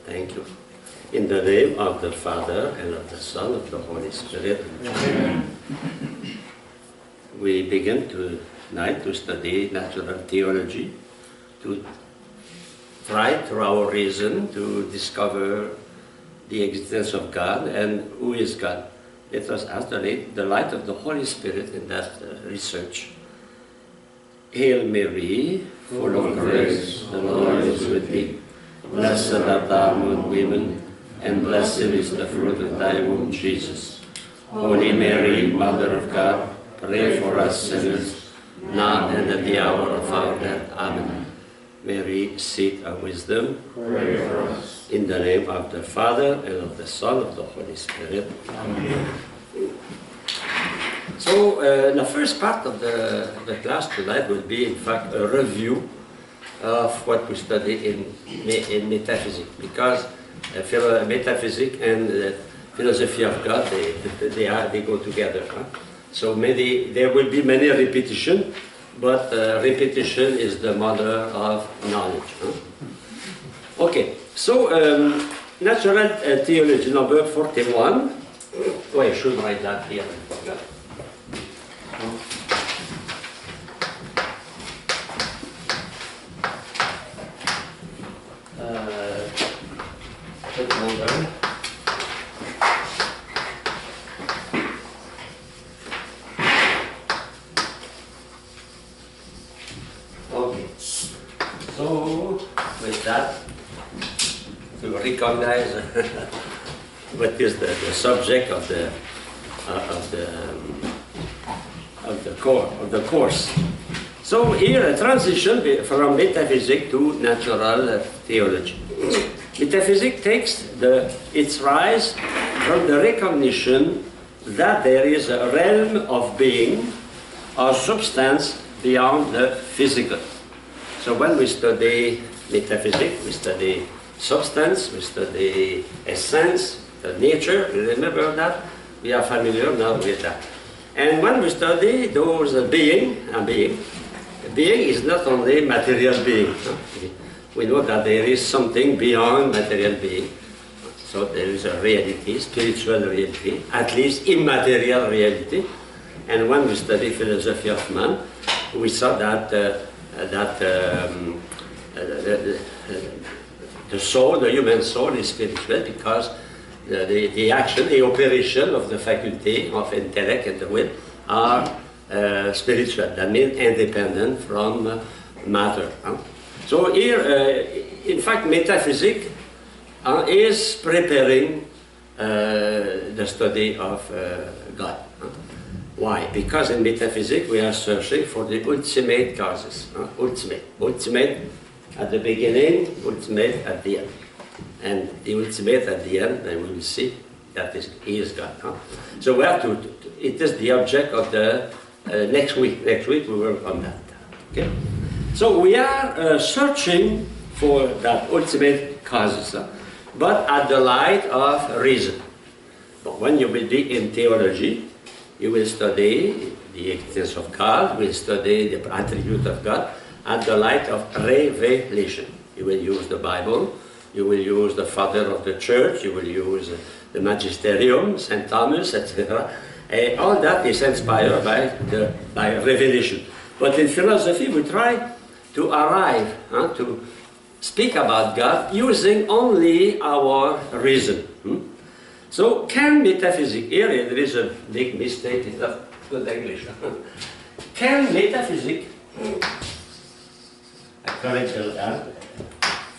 Thank you. In the name of the Father, and of the Son, of the Holy Spirit. Amen. We begin tonight to study natural theology, to try through our reason to discover the existence of God and who is God. Let us ask the light of the Holy Spirit in that research. Hail Mary, full of grace, the Lord is with thee. Blessed art thou among women, and blessed is the fruit of thy womb, Jesus. Holy Mary, Mother of God, pray for us sinners, now and at the hour of our death. Amen. Mary, seat of wisdom, pray for us. In the name of the Father, and of the Son, of the Holy Spirit. Amen. So, the first part of the class tonight will be, in fact, a review of what we study in metaphysics, because metaphysics and philosophy of God, they go together. Huh? So there will be many repetition, but repetition is the mother of knowledge. Huh? Okay, so natural theology number 41. Oh, I should write that here. Okay, so with that, to recognize what is the subject of the course. So here a transition from metaphysics to natural theology. Metaphysics takes its rise from the recognition that there is a realm of being or substance beyond the physical. So when we study metaphysics, we study substance, we study essence, nature. Remember that? We are familiar now with that. And when we study those being is not only material being. We know that there is something beyond material being. So there is a reality, spiritual reality, at least immaterial reality. And when we study philosophy of man, we saw that the soul, the human soul, is spiritual because the action, the operation of the faculty of intellect and the will are spiritual. That means independent from matter. Huh? So here, in fact, metaphysics is preparing the study of God. Huh? Why? Because in metaphysics we are searching for the ultimate causes. Ultimate at the beginning, ultimate at the end. And the ultimate at the end, and we will see that He is God. Huh? So we have to, it is the object of the next week. Next week we work on that. Okay? So we are searching for that ultimate causes, but at the light of reason. But when you will be in theology, you will study the existence of God, you will study the attribute of God at the light of revelation. You will use the Bible, you will use the Father of the Church, you will use the Magisterium, St. Thomas, etc. And all that is inspired by revelation. But in philosophy, we try to arrive, to speak about God using only our reason. So, can metaphysics, here there is a big mistake in the good English. Can metaphysics, I correct that,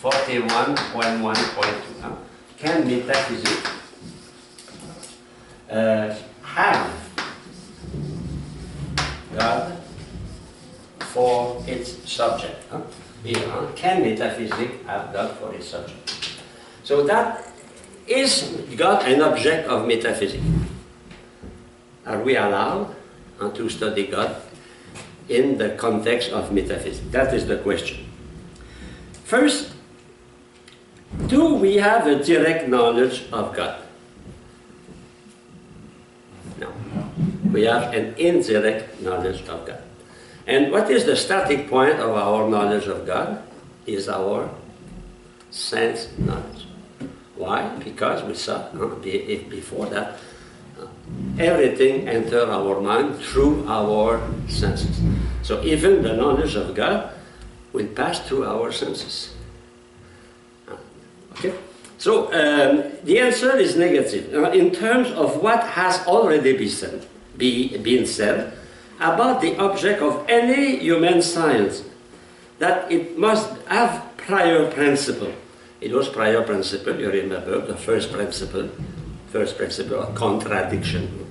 41.1.2, can metaphysics have God for its subject? Here, can metaphysics have God for its subject? So that is God an object of metaphysics? Are we allowed to study God in the context of metaphysics? That is the question. First, do we have a direct knowledge of God? No. We have an indirect knowledge of God. And what is the starting point of our knowledge of God? Is our sense knowledge. Why? Because we saw before that everything enters our mind through our senses. So even the knowledge of God will pass through our senses. Okay? So the answer is negative. In terms of what has already been said about the object of any human science, that it must have prior principle. It was prior principle, you remember, the first principle of contradiction,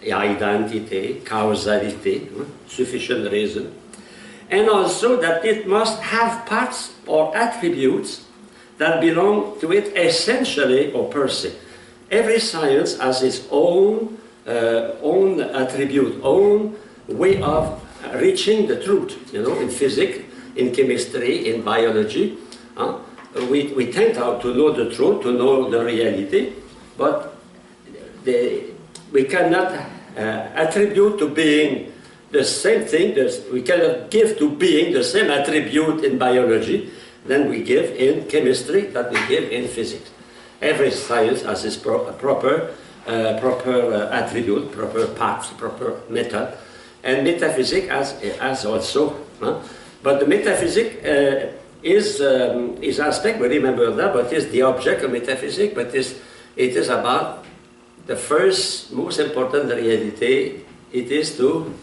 identity, causality, sufficient reason, and also that it must have parts or attributes that belong to it essentially or per se. Every science has its own attribute, own way of reaching the truth. You know, in physics, in chemistry, in biology, we tend to know the truth, to know the reality, but we cannot attribute to being the same thing. We cannot give to being the same attribute in biology than we give in chemistry, that we give in physics. Every science has its proper attribute, proper parts, proper method, and metaphysics has also. But the metaphysics is aspect, we remember that, but is the object of metaphysics, but it is about the first, most important reality, it is to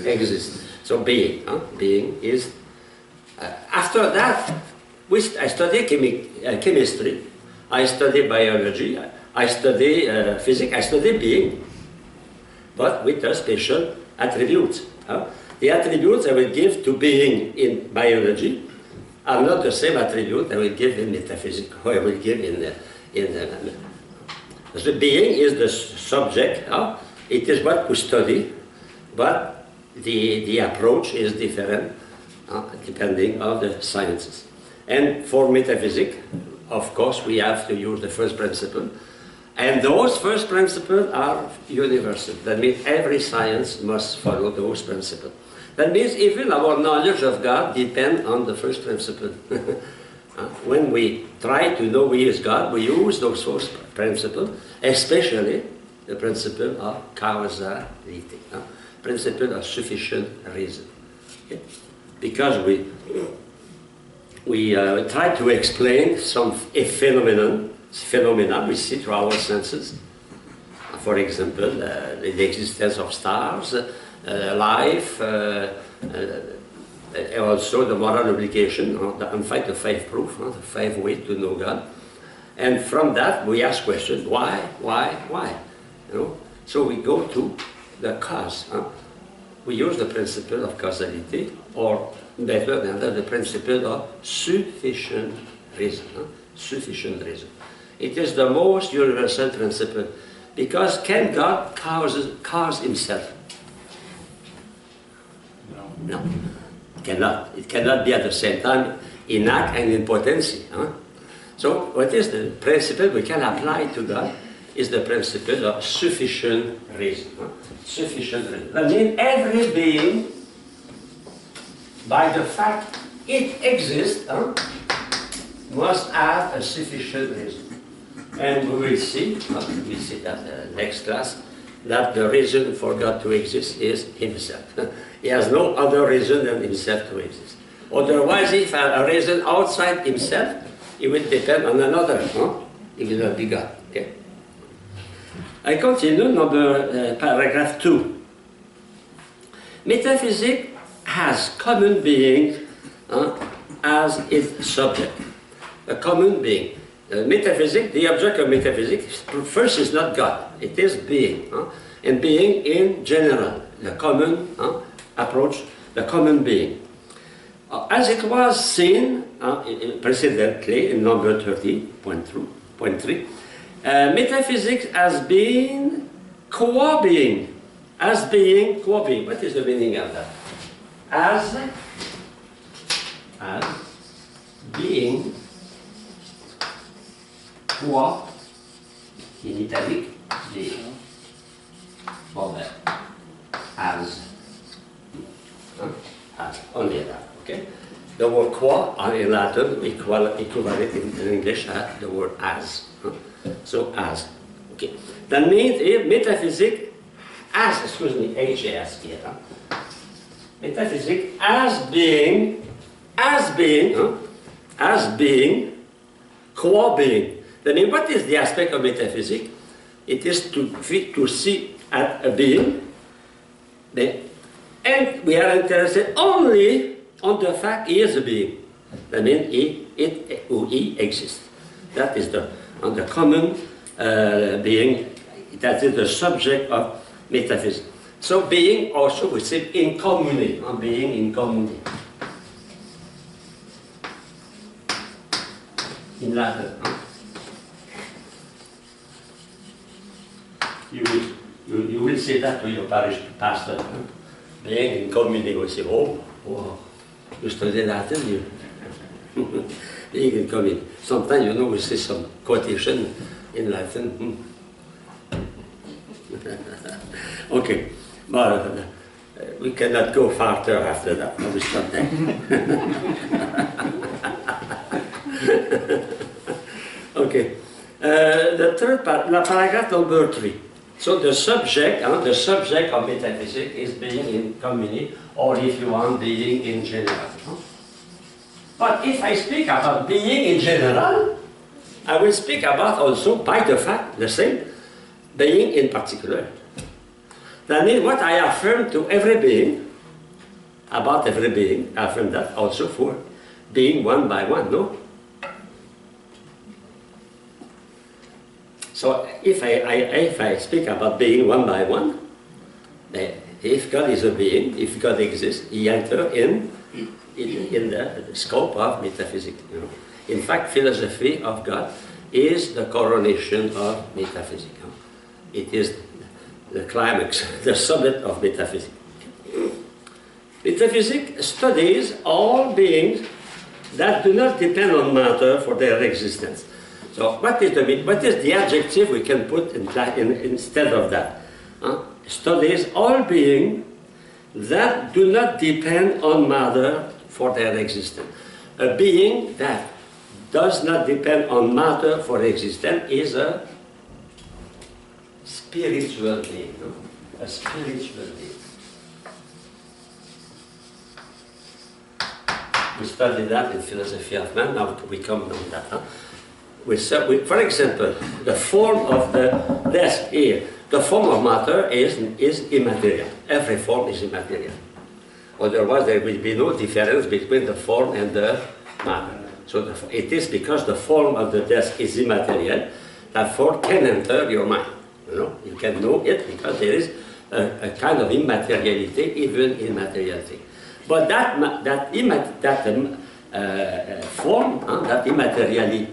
exist. So being, being is, after that, I study chemistry, I study biology, I study physics, I study being, but with a special attributes. The attributes I will give to being in biology are not the same attribute I will give in metaphysics, or I will give in the being is the subject, it is what we study, but the approach is different depending on the sciences. And for metaphysics, of course, we have to use the first principle, and those first principles are universal. That means every science must follow those principles. That means even our knowledge of God depends on the first principle. When we try to know who is God, we use those first principles, especially the principle of causality, principle of sufficient reason. Okay? Because we try to explain a phenomena we see through our senses. For example, the existence of stars, life, also the moral obligation, in fact the 5 proof, the 5 ways to know God. And from that we ask questions, why? You know? So we go to the cause. We use the principle of causality, or better than that, the principle of sufficient reason. Sufficient reason. It is the most universal principle, because can God cause himself? No, it cannot. It cannot be at the same time in act and in potency. So what is the principle we can apply to God is the principle of sufficient reason. Sufficient reason. That means every being, by the fact it exists, must have a sufficient reason. And we will see that next class, that the reason for God to exist is himself. He has no other reason than himself to exist. Otherwise, if a reason outside himself, it will depend on another. It will not be God. Okay? I continue, paragraph 2. Metaphysics has common being as its subject. A common being. Metaphysics, the object of metaphysics, first is not God, it is being. And being in general, the common approach, the common being. As it was seen precedently in number 30.3, metaphysics as being qua-being. As being qua-being. What is the meaning of that? As being qua, in italic, being. As only that, okay? The word qua in Latin equivalent in English as the word as. So as. Okay. That means here metaphysics HAS here. Metaphysics as being, qua being. That means what is the aspect of metaphysics? It is to see at a being, and we are interested only on the fact he is a being. That means he exists. That is the common being. That is the subject of metaphysics. So being also we say in commune, being in commune. In Latin. You will say that to your parish pastor. Being in commune, we say, oh, you study Latin, you. Being in commune. Sometimes, you know, we say some quotation in Latin. Okay, but we cannot go farther after that. We stop there. Okay, the third part, paragraph number 3. So the subject of metaphysics is being in commune, or if you want, being in general. But if I speak about being in general, I will speak about also, by the fact, the same, being in particular. That means what I affirm to every being, about every being, I affirm that also for being one by one, no? So if I speak about being one by one, if God is a being, if God exists, he enters in the scope of metaphysics. You know? In fact, philosophy of God is the coronation of metaphysics. You know? It is the climax, the summit of metaphysics. Metaphysics studies all beings that do not depend on matter for their existence. So what is the adjective we can put instead of that? Studies all beings that do not depend on matter for their existence. A being that does not depend on matter for existence is a spiritual being. No? A spiritual being. We studied that in philosophy of man. Now we come on that. For example, the form of the desk here, the form of matter is immaterial. Every form is immaterial. Otherwise, there will be no difference between the form and the matter. So it is because the form of the desk is immaterial that form can enter your mind. You know, you can know it because there is a kind of immateriality even in material things. But that form, that immaterial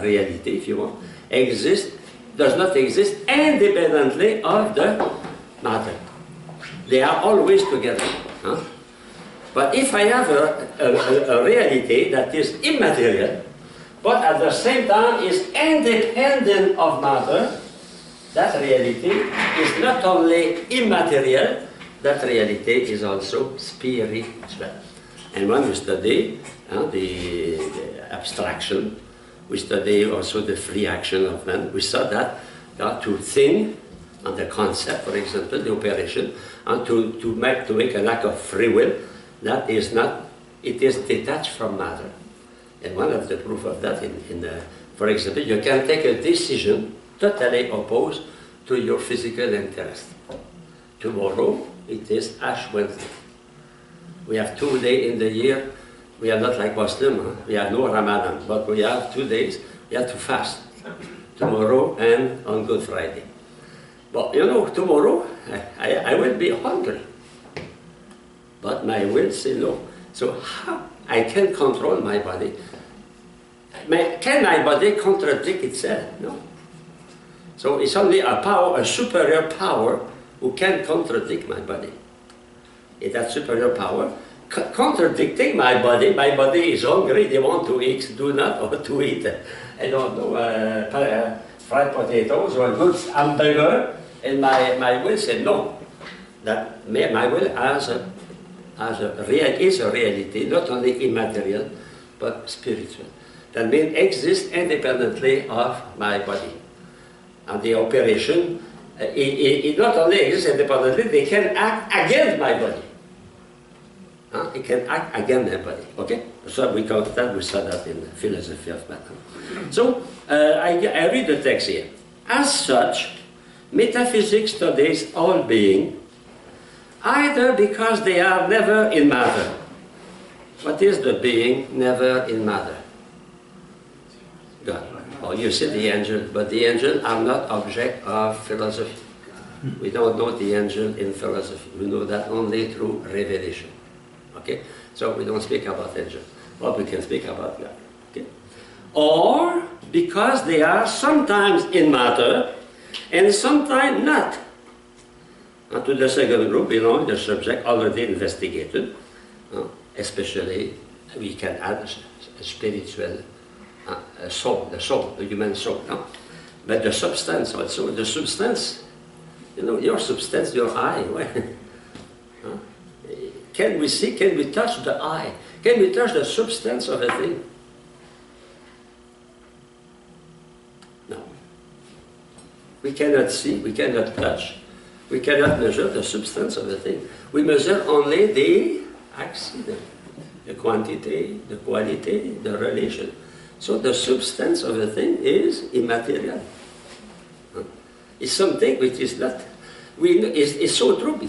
reality, if you want, does not exist independently of the matter. They are always together. But if I have a reality that is immaterial, but at the same time is independent of matter, that reality is not only immaterial, that reality is also spiritual. And when we study the abstraction, we study also the free action of man, we saw that to think on the concept, for example, the operation, and to make an act of free will, that is not, it is detached from matter. And one of the proof of that, for example, you can take a decision totally opposed to your physical interest. Tomorrow, it is Ash Wednesday. We have 2 days in the year. We are not like Muslim. We have no Ramadan, but we have 2 days. We have to fast. Tomorrow and on Good Friday. But you know, tomorrow, I will be hungry. But my will say no. So how I can control my body? Can my body contradict itself? No. So it's only a power, a superior power, who can contradict my body. In that superior power, contradicting my body is hungry, they want to eat, do not, or to eat, I don't know, fried potatoes or a good hamburger, and my will said no. That my will has is a reality, not only immaterial, but spiritual. That means exists independently of my body. And the operation, it not only exists independently, they can act against my body. It can act against my body. Okay? So we saw that in the philosophy of matter. So I read the text here. As such, metaphysics studies all being, either because they are never in matter. What is the being never in matter? God. Oh, you see the angel, but the angels are not object of philosophy. We don't know the angel in philosophy. We know that only through revelation. Okay? So we don't speak about angels, but we can speak about God. Okay? Or because they are sometimes in matter and sometimes not. And to the second group belong the subject already investigated, especially we can add a spiritual soul, the human soul. No? But the substance also, the substance, you know, your substance, your eye. Can we see, can we touch the eye? Can we touch the substance of a thing? No. We cannot see, we cannot touch. We cannot measure the substance of a thing. We measure only the accident, the quantity, the quality, the relation. So the substance of a thing is immaterial. It's something which is not. It's so true.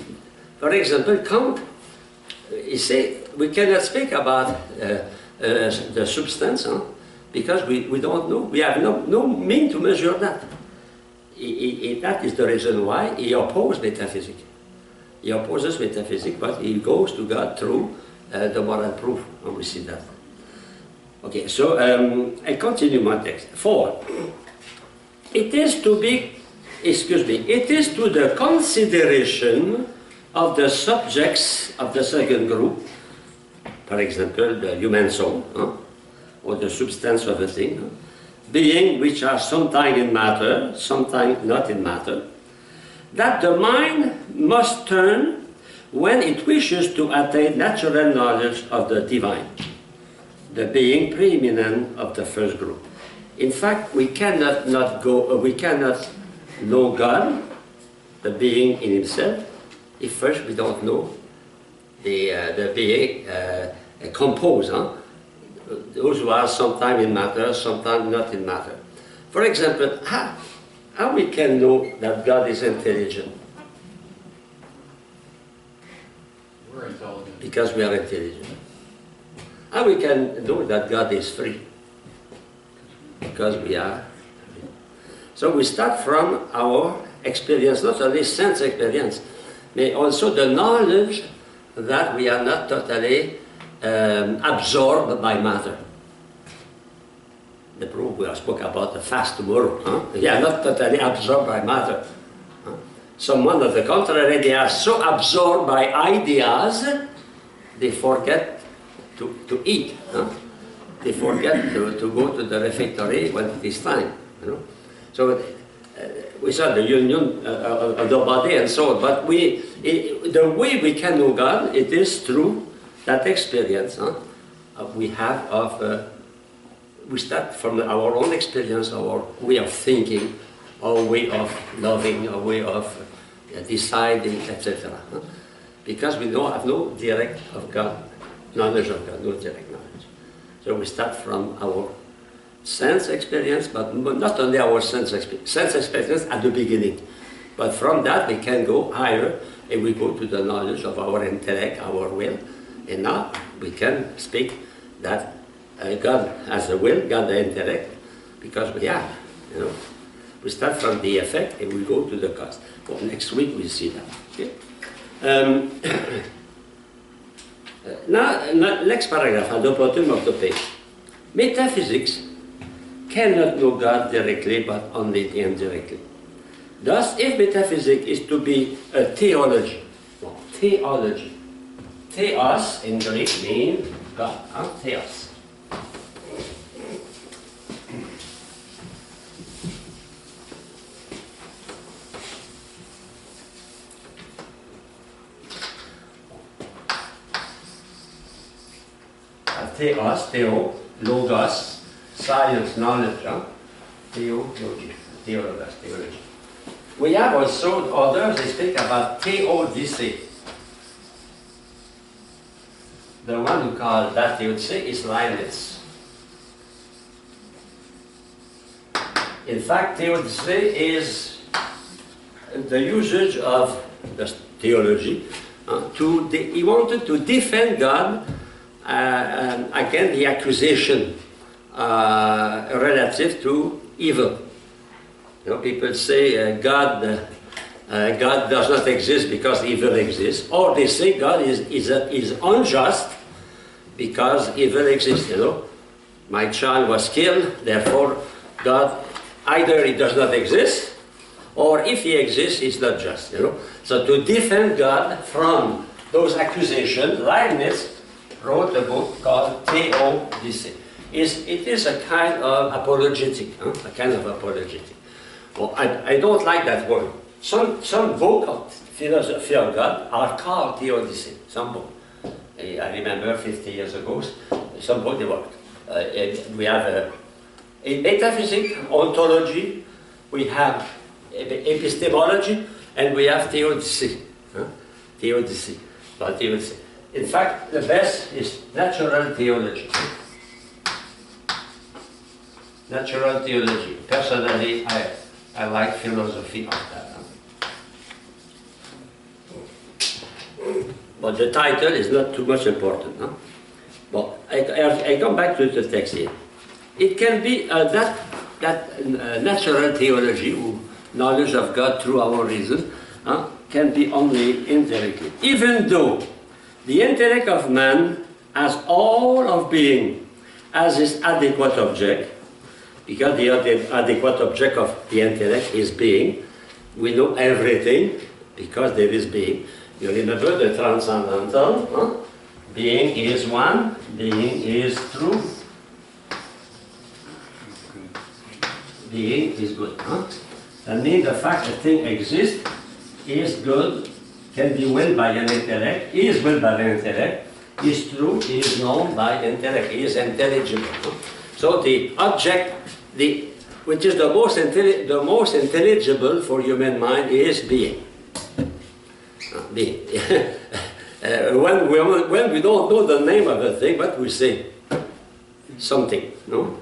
For example, Kant, he say we cannot speak about the substance because we don't know. We have no means to measure that. That is the reason why he opposed metaphysics. He opposes metaphysics, but he goes to God through the moral proof, and we see that. Okay, so I continue my text. 4. It is to be, it is to the consideration of the subjects of the second group, for example, the human soul, or the substance of a thing, being which are sometimes in matter, sometimes not in matter, that the mind must turn when it wishes to attain natural knowledge of the divine, the being preeminent of the first group. In fact, we cannot we cannot know God, the being in himself, if first we don't know the being composed. Those who are sometimes in matter, sometimes not in matter. For example, how we can know that God is intelligent? We're intelligent. Because we are intelligent. How we can know that God is free? Because we are free. So we start from our experience, not only sense experience, but also the knowledge that we are not totally absorbed by matter. The proof we spoke about the fast tomorrow. We are not totally absorbed by matter. Someone, on the contrary, they are so absorbed by ideas, they forget to eat. They forget to go to the refectory when it is time. So we saw the union of the body and so on. But the way we can know God, it is through that experience we have of, we start from our own experience, our way of thinking, our way of loving, our way of deciding, etc. Because we have no direct of God, knowledge of God, no direct knowledge. So we start from our sense experience, but not only our sense experience at the beginning, but from that we can go higher and we go to the knowledge of our intellect, our will. And now we can speak that God has a will, God the intellect, because we are, We start from the effect and we go to the cause. Well, next week we'll see that. Okay? Now, next paragraph at the bottom of the page. Metaphysics cannot know God directly, but only indirectly. Thus, if metaphysics is to be a theology, theos in Greek means God, theos. theos, theo, logos, science, knowledge, theology, theologos, theology. We have also others, they speak about theodicy. The one who called that theodicy is Leibniz. In fact, theodicy is the usage of the theology he wanted to defend God against the accusation relative to evil. You know, people say God does not exist because evil exists, or they say God is unjust because evil exists. You know, my child was killed, therefore God either he does not exist, or if he exists, he's not just. You know, so to defend God from those accusations, Leibniz wrote a book called Theodicy. It is a kind of apologetic, a kind of apologetic. Well, I don't like that word. Some books of philosophy of God are called theodicy. Some books. I remember 50 years ago, some books they worked. We have a metaphysics, ontology, we have epistemology, and we have theodicy. Theodicy. Well, theodicy. In fact, the best is natural theology. Natural theology. Personally, I like philosophy of that. But the title is not too much important. But I come back to the text here. It can be that natural theology, or knowledge of God through our reason, can be only indirectly. Even though the intellect of man has all of being as its adequate object, because the adequate object of the intellect is being, we know everything because there is being. You remember the transcendental? Being is one, being is true, being is good. That means the fact that thing exists, is good, can be willed by an intellect, is willed by an intellect, is true, is known by intellect, is intelligible. So the object, which is the most intelligible for human mind, is being. Being. When we don't know the name of a thing, but we say something, no?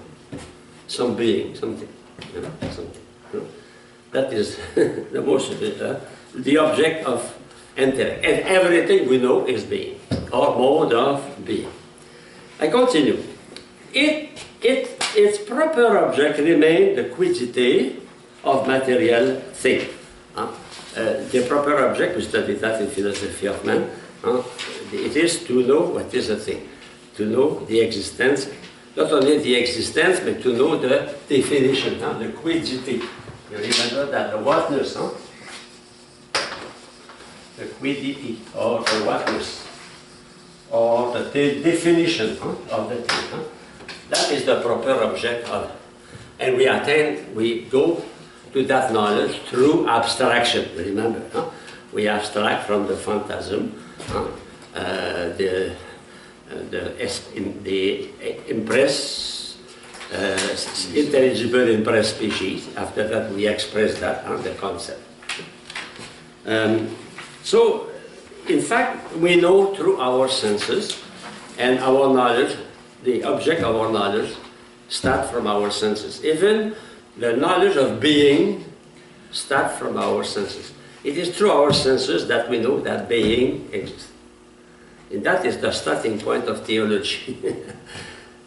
Some being, something, you know, something. No? That is the most the object of intellect, and everything we know is being, or mode of being. I continue. Its proper object remains the quiddity of material thing. The proper object, we studied that in philosophy of man, it is to know what is a thing, to know the existence, not only the existence, but to know the definition, the quiddity. You remember that, the whatness, the quiddity, or the whatness, or the definition of the thing. That is the proper object of it. And we go to that knowledge through abstraction. Remember, we abstract from the phantasm, the impress, intelligible impress species. After that, we express that, the concept. So, in fact, we know through our senses, and our knowledge, the object of our knowledge, starts from our senses. Even the knowledge of being starts from our senses. It is through our senses that we know that being exists. And that is the starting point of theology.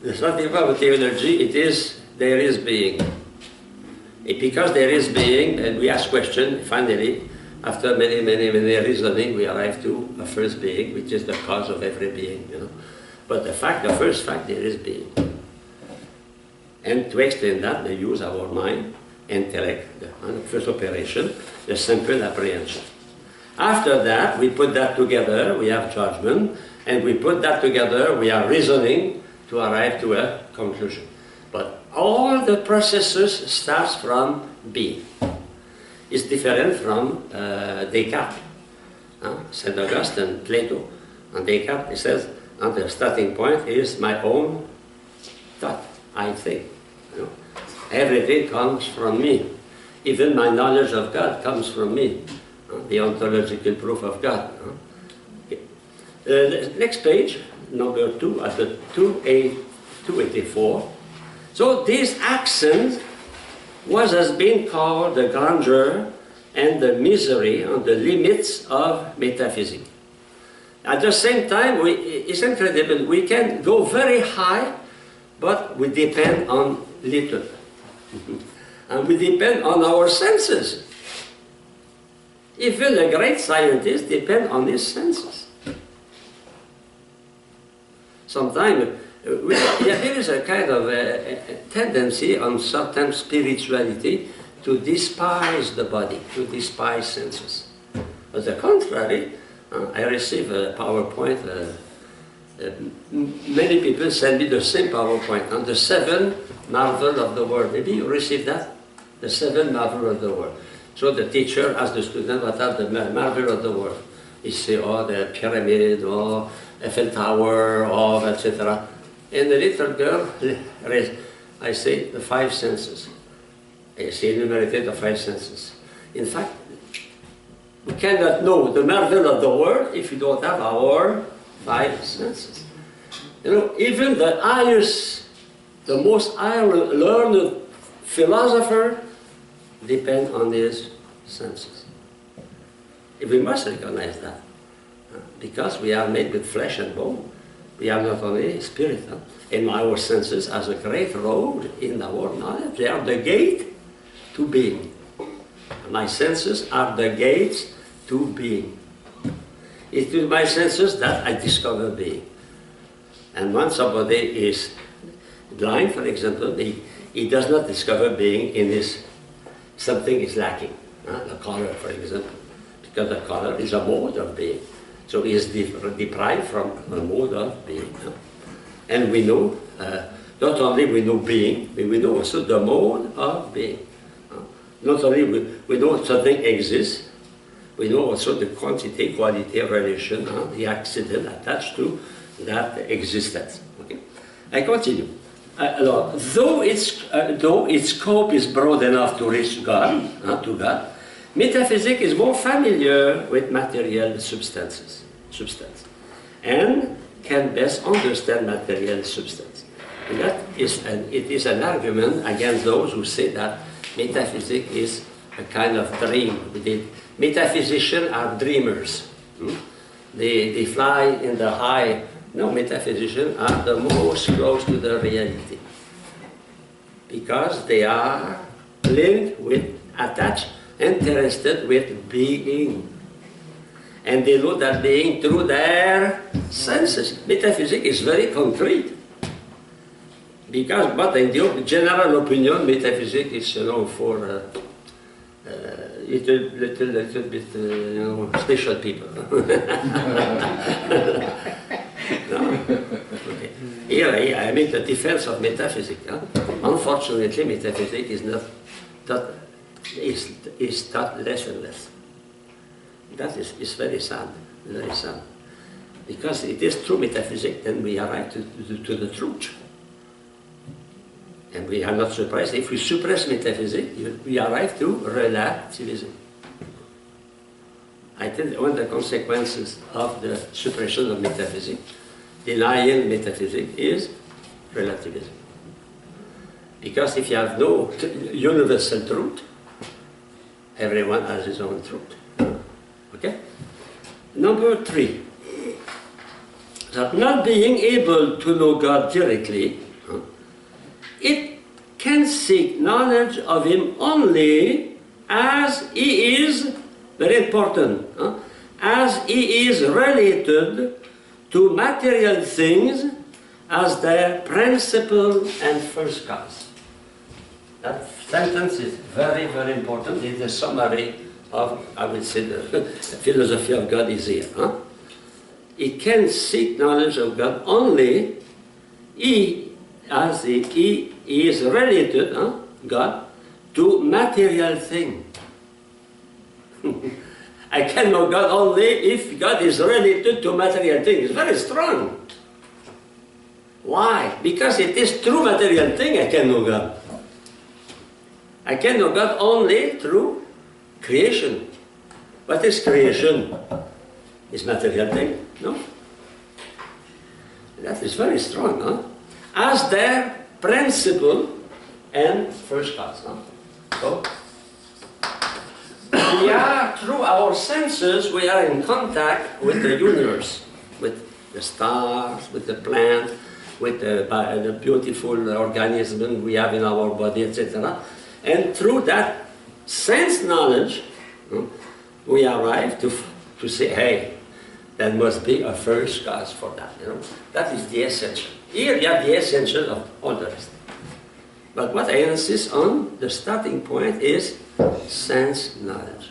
The starting point of theology, it is, there is being. And because there is being, and we ask questions, finally, after many reasoning, we arrive to a first being, which is the cause of every being, you know. But the first fact, there is being. And to explain that, they use our mind, intellect, the first operation, the simple apprehension. After that, we put that together, we have judgment, and we put that together, we are reasoning to arrive to a conclusion. But all the processes starts from being. It's different from Descartes. St. Augustine, Plato, and Descartes, he says, And the starting point is my own thought, I think. You know? Everything comes from me. Even my knowledge of God comes from me. The ontological proof of God. Okay. The next page, number 2, at the 284. So this accent has been called the grandeur and the misery on the limits of metaphysics. At the same time, it's incredible. We can go very high, but we depend on little. And we depend on our senses. Even the great scientists depend on his senses. Sometimes there is a kind of a tendency on certain spirituality to despise the body, to despise senses. On the contrary, I receive a PowerPoint. Many people send me the same PowerPoint on the 7 marvels of the world. Maybe you received that? The 7 marvels of the world. So the teacher asks the student what are the marvels of the world. He say, oh, the pyramid, or Eiffel Tower, or etc. And the little girl, I say, the 5 senses. I say, enumerated the 5 senses. In fact, we cannot know the marvel of the world if we don't have our 5 senses. You know, even the highest, the most learned philosopher depend on his senses. We must recognize that. Because we are made with flesh and bone. We are not only spirit. And our senses has a great role in our knowledge. They are the gate to being. My senses are the gates to being. It is my senses that I discover being. And when somebody is blind, for example, he does not discover being in his, something is lacking. The color, for example, because the color is a mode of being. So he is deprived from a mode of being. And we know, not only we know being, but we know also the mode of being. Not only we know something exists, we know also the quantity, quality relation, the accident attached to that existence. Okay? I continue. Though its scope is broad enough to reach God, to God, metaphysics is more familiar with material substance, and can best understand material substance. And that is it is an argument against those who say that metaphysics is a kind of dream. Metaphysicians are dreamers. They fly in the high. No, metaphysicians are the most close to the reality. Because they are linked with, attached, interested with being. And they know that being through their senses. Metaphysics is very concrete. Because, but in the general opinion, metaphysics is, you know, for little bit, you know, special people. No? Okay. Here, I make the defense of metaphysics. Unfortunately, metaphysics is not less and less. That is very sad, very sad. Because it is through metaphysics, then we arrive to the truth. And we are not surprised if we suppress metaphysics, we arrive to relativism. I think one of the consequences of the suppression of metaphysics, denying metaphysics, is relativism. Because if you have no universal truth, everyone has his own truth. Okay? Number 3, that not being able to know God directly, it can seek knowledge of Him only as He is, very important, as He is related to material things as their principle and first cause. That sentence is very, very important. It is a summary of, I would say, the philosophy of God is here. It can seek knowledge of God only as He is related, God, to material things. I can know God only if God is related to material things. It's very strong. Why? Because it is through material thing I can know God. I can know God only through creation. What is creation? It's material thing, no? That is very strong, huh? As their principle and first cause, huh? So, we are, through our senses, we are in contact with the universe, with the stars, with the plant, with the beautiful organism we have in our body, etc. And through that sense knowledge, we arrive to say, hey, there must be a first cause for that. You know? That is the essential. Here you have the essential of all the rest. But what I insist on, the starting point is sense knowledge.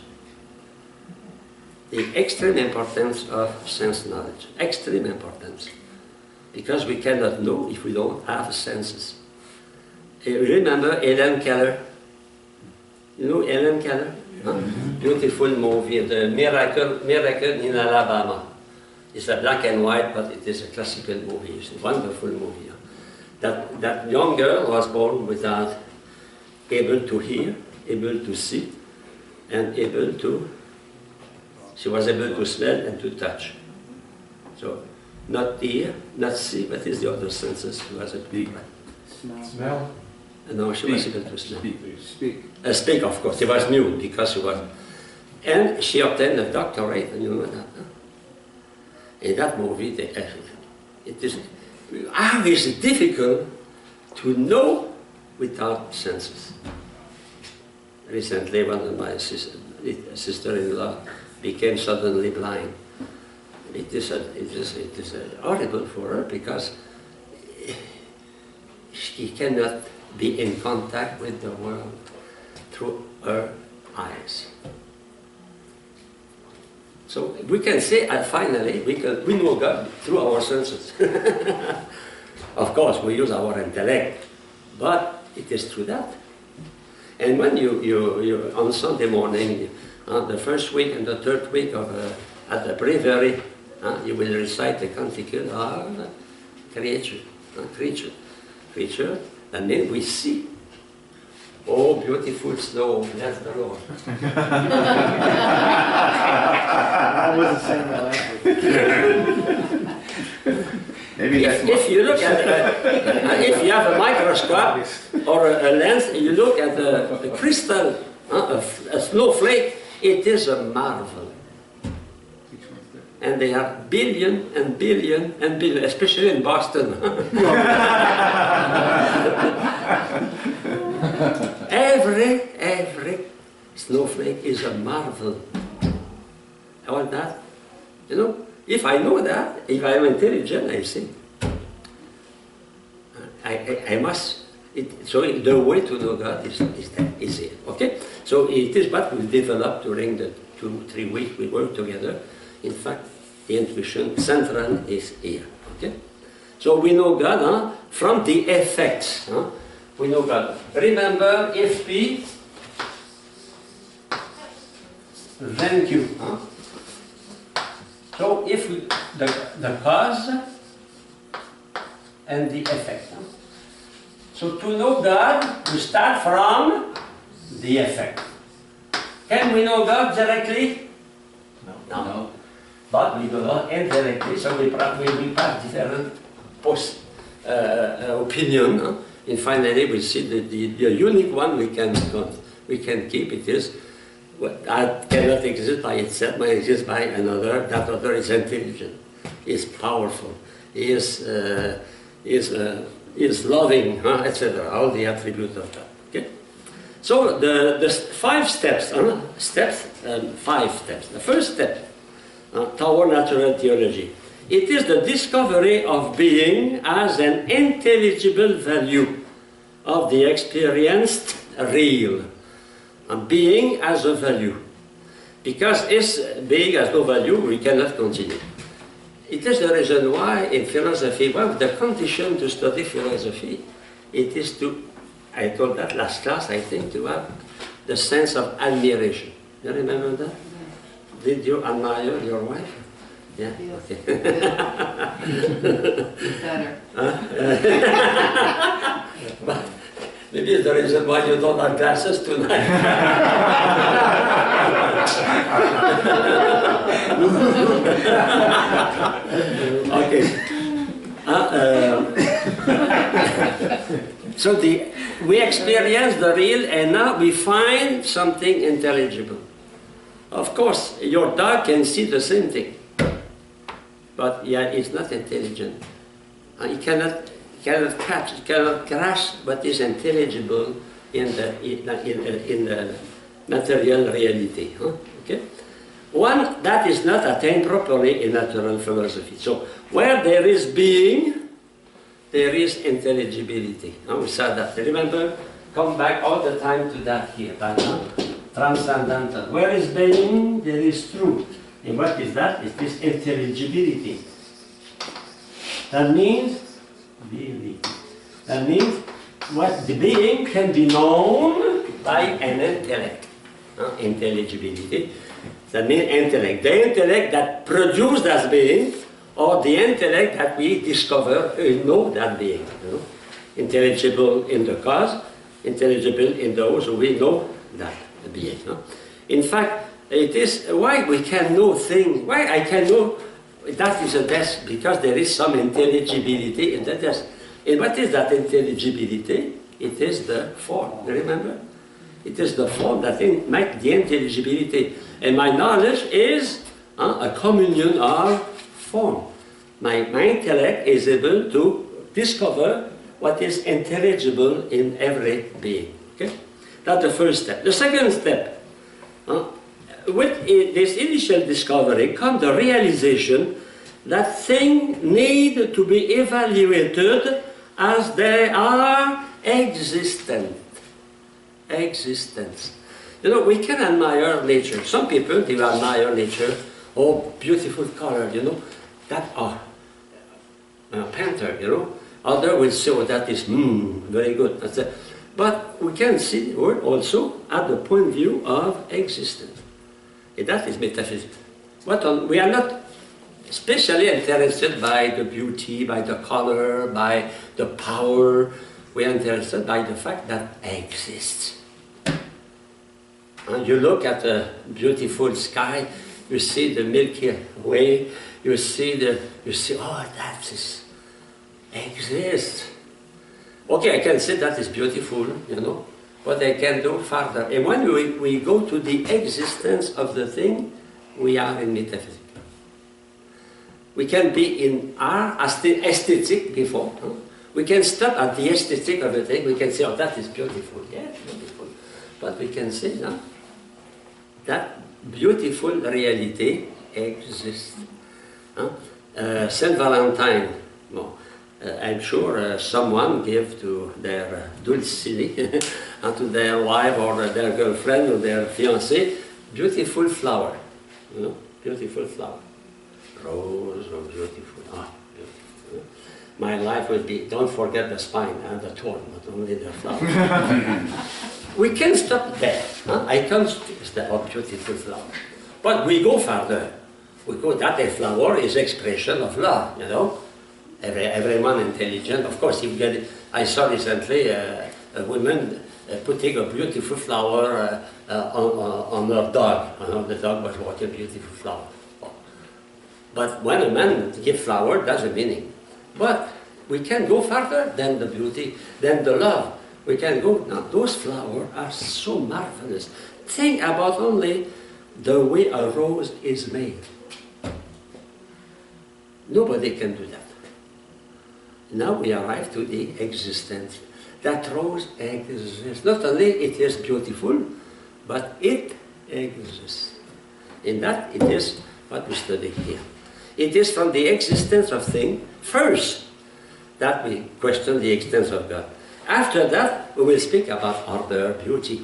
The extreme importance of sense knowledge. Extreme importance. Because we cannot know if we don't have senses. You remember Helen Keller? You know Helen Keller? Huh? Beautiful movie, The Miracle in Alabama. It's a black and white, but it is a classical movie. It's a wonderful movie. That young girl was born without able to hear, able to see, and she was able to smell and to touch. So, not hear, not see, but it's the other senses. She was a big one. Smell? No, she was able to smell. Speak. Speak, of course. She was mute because she was. And she obtained a doctorate, and you know that. Huh? In that movie, how is it difficult to know without senses? Recently, one of my sister-in-law became suddenly blind. It is horrible for her because she cannot be in contact with the world through her eyes. So we can say, finally, we know God through our senses. Of course, we use our intellect, but it is through that. And when you on Sunday morning, the first week and the third week of at the breviary, you will recite the canticle, creature, and then we see. Oh, beautiful snow, bless the Lord. I wasn't saying the last week. Maybe If you look at, if you have a microscope or a lens, and you look at the crystal, a snowflake, it is a marvel. And they are billion and billion and billion, especially in Boston. Every snowflake is a marvel. I want that. You know, if I know that, if I am intelligent, I see. I must. So the way to know God is it. Okay? So it is what we developed during the 2-3 weeks we work together. In fact, the intuition central is here. Okay? So we know God from the effects. We know God. Remember, if P, then Q. So if the cause and the effect. So to know God, we start from the effect. Can we know God directly? No. But we know God indirectly, so we pass different opinion. And finally, we see that the unique one we can keep. It is what that cannot exist by itself, but exists by another. That other is intelligent, is powerful, is loving, etc. All the attributes of that. Okay. So the 5 steps, 5 steps. The first step toward natural theology. It is the discovery of being as an intelligible value of the experienced real. And being as a value. Because being as no value, we cannot continue. It is the reason why in philosophy, one of the conditions to study philosophy, it is to, I told that last class, I think, to have the sense of admiration. You remember that? Did you admire your wife? Yeah, Yes. okay. Better. But maybe the reason why you don't have glasses tonight. Okay. So we experience the real, and now we find something intelligible. Of course, your dog can see the same thing, but yeah, it's not intelligent. He cannot catch, it cannot grasp what is intelligible in the material reality. Huh? Okay? One that is not attained properly in natural philosophy. So where there is being, there is intelligibility. We said that. Remember, come back all the time to that here. Transcendental. Where is being, there is truth. And what is that? It is intelligibility. That means being. That means what the being can be known by an intellect. Intelligibility. That means intellect. The intellect that produced that being, or the intellect that we discover, know that being. Intelligible in the cause, intelligible in those who we know that being. In fact, it is why we can know things, why I can know that is the best, because there is some intelligibility in that. And what is that intelligibility? It is the form, remember? It is the form that makes the intelligibility. And my knowledge is a communion of form. My intellect is able to discover what is intelligible in every being. Okay? That's the first step. The second step, with this initial discovery comes the realization that things need to be evaluated as they are existent. Existence. We can admire nature. Some people, they admire nature. Oh, beautiful color, that are painter, Others will say, oh, that is, very good. That's it. But we can see the world also at the point of view of existence. And that is metaphysics. We are not especially interested by the beauty, by the color, by the power. We are interested by the fact that exists. And you look at a beautiful sky, you see the Milky Way, you see, oh, that is, exists. Okay, I can say that is beautiful, but I can do further. And when we go to the existence of the thing, we are in metaphysics. We can be in our aesthetic before. We can stop at the aesthetic of the thing. We can say, oh, that is beautiful. Yeah, beautiful. But we can say, no, that beautiful reality exists. Saint Valentine, I'm sure someone gave to their dulcinea and to their wife or their girlfriend or their fiancé beautiful flower, beautiful flower. Rose or beautiful, beautiful. My life would be, don't forget the spine and the thorn, not only the flower. We can stop there. I can stop a beautiful flower. But we go further. We go that a flower is expression of love, Everyone intelligent. Of course, I saw recently a woman putting a beautiful flower on her dog. The dog was walking a beautiful flower. But when a man gives flower, that's a meaning. But we can go further than the beauty, than the love. We can go, now those flowers are so marvelous. Think about only the way a rose is made. Nobody can do that. Now we arrive to the existence. That rose exists. Not only it is beautiful, but it exists. In that, it is what we study here. It is from the existence of things, first, that we question the existence of God. After that, we will speak about order, beauty.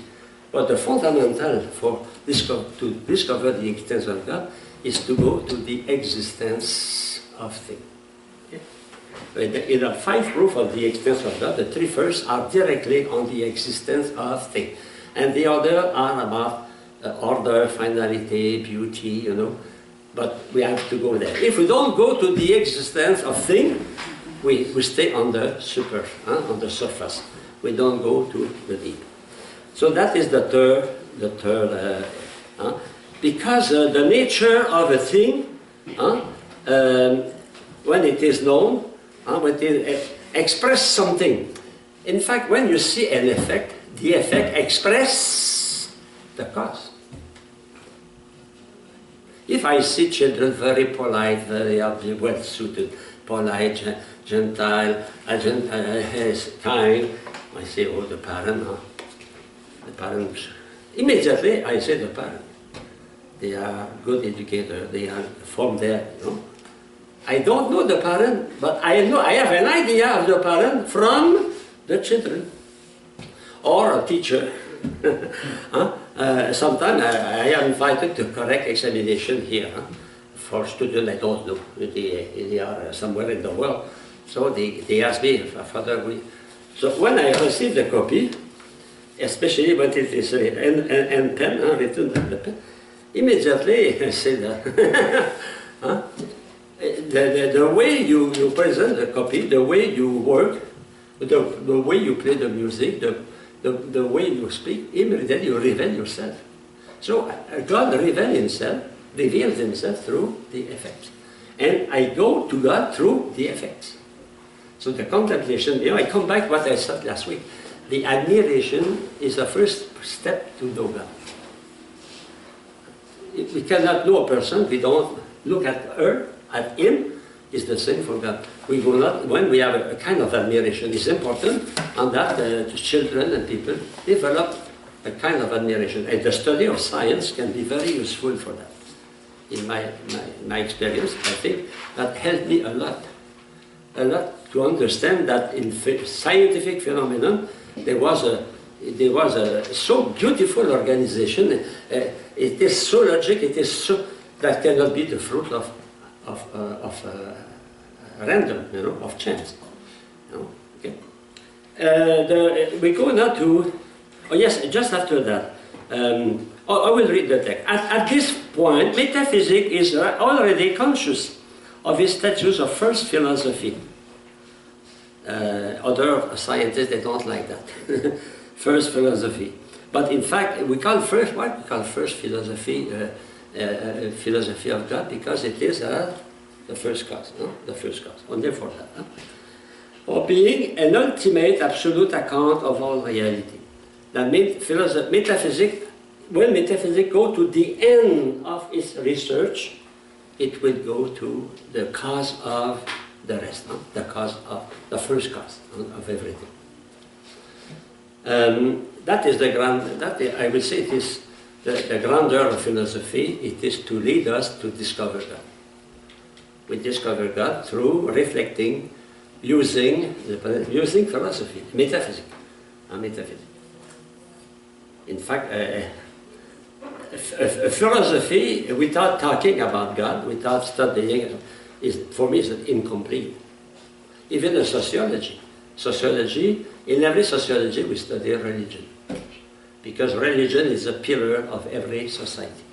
But the fundamental for to discover the existence of God is to go to the existence of things. Okay? In the 5 proofs of the existence of God, the 3 first are directly on the existence of things. And the other are about order, finality, beauty, But we have to go there. If we don't go to the existence of thing, we stay on the on the surface. We don't go to the deep. So that is the third because the nature of a thing, when it is known, when it expresses something. In fact, when you see an effect, the effect expresses the cause. If I see children very polite, very well-suited, polite, gentile, kind, I say, oh, the parent, the parents. Immediately, I say the parent. They are good educators. They are from there, I don't know the parent, but I know I have an idea of the parent from the children or a teacher. Sometimes I am invited to correct examination here for students I don't know. They are somewhere in the world. So they ask me, Father, so when I receive the copy, especially when it is and pen, written on the pen, immediately I say that. The way you present the copy, the way you work, the way you play the music, the way you speak, immediately you reveal yourself. So God reveals himself through the effects. And I go to God through the effects. So the contemplation, I come back to what I said last week. The admiration is the first step to know God. We cannot know a person, we don't look at her, at him. Is the same for God. We will not, when we have a kind of admiration, it's important, and that children and people develop a kind of admiration. And the study of science can be very useful for that. In my experience, I think that helped me a lot to understand that in scientific phenomenon, there was a so beautiful organization. It is so logic. It is so that cannot be the fruit of random, of chance. Okay. We go now to. Oh yes, just after that. I will read the text. At this point, metaphysics is already conscious of its status of first philosophy. Other scientists, they don't like that. First philosophy. But in fact, we call first philosophy philosophy of God because it is the first cause, the first cause, only for that. Or being an ultimate absolute account of all reality. That means metaphysics, when metaphysics go to the end of its research, it will go to the cause of the rest, the cause of the first cause of everything. That is the grand. I will say it is the grandeur of philosophy. It is to lead us to discover God. We discover God through reflecting, using philosophy, metaphysics, metaphysics. In fact, a philosophy without talking about God, without studying, for me is incomplete. Even a sociology. In every sociology we study religion. Because religion is a pillar of every society.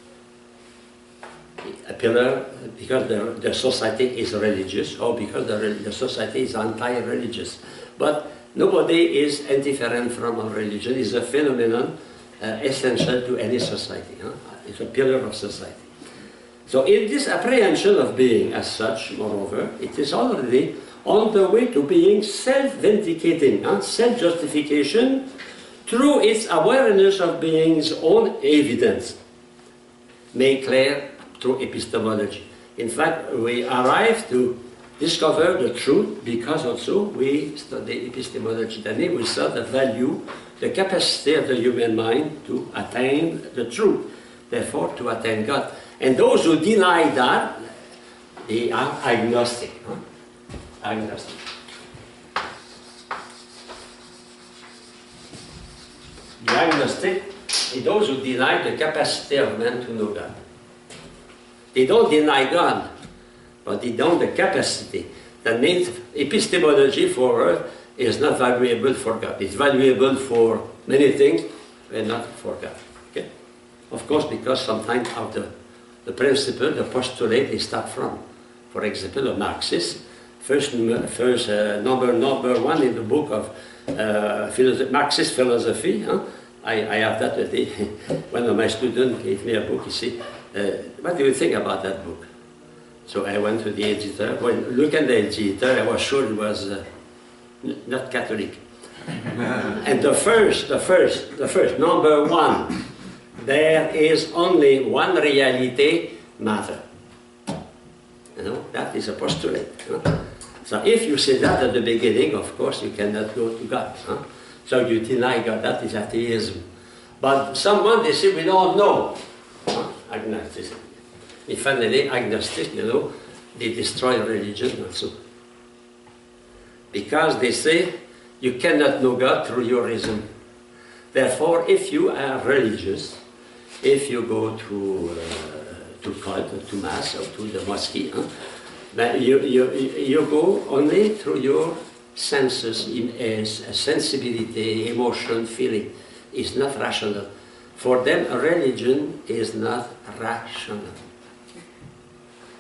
A pillar because the society is religious, or because the society is anti-religious. But nobody is indifferent from a religion. It's a phenomenon essential to any society. It's a pillar of society. So in this apprehension of being as such, moreover, it is already on the way to being self-vindicating, self-justification, through its awareness of being's own evidence, made clear through epistemology. In fact, we arrive to discover the truth because also we study epistemology. That means we saw the value, the capacity of the human mind to attain the truth, therefore to attain God. And those who deny that, they are agnostic. Agnostic. The agnostic is those who deny the capacity of man to know God. They don't deny God, but they don't the capacity. That means epistemology for us is not valuable for God. It's valuable for many things, but not for God. Okay? Of course, because sometimes of the principle, the postulate they start from. For example, a Marxist, number one in the book of Marxist philosophy. Huh? I have that today. One of my students gave me a book. He said, what do you think about that book? So I went to the editor. When looking at the editor, I was sure he was not Catholic. And the first, number one, there is only one reality, matter. You know, that is a postulate. Huh? So if you say that at the beginning, of course, you cannot go to God. Huh? So you deny God, that is atheism. But someone, they say, we don't know. Huh? Agnosticism. And finally, agnostic, you know, they destroy religion also. Because they say, you cannot know God through your reason. Therefore, if you are religious, if you go to cult, or to mass, or to the mosque, huh? But you go only through your senses, sensibility, emotion, feeling. It's not rational. For them, a religion is not rational.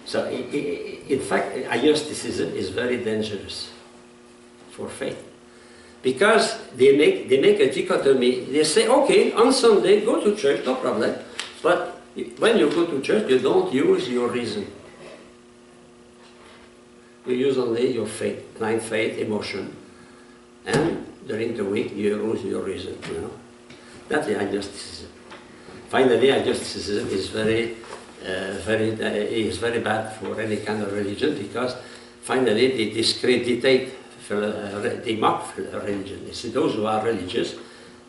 So, in fact, agnosticism is very dangerous for faith. Because they make a dichotomy. They say, okay, on Sunday, go to church, no problem. But when you go to church, you don't use your reason. You use only your faith, blind faith, emotion. And during the week, you use your reason, you know. That's the agnosticism. Finally, agnosticism is very bad for any kind of religion, because finally they discreditate, they mock religion. They say those who are religious,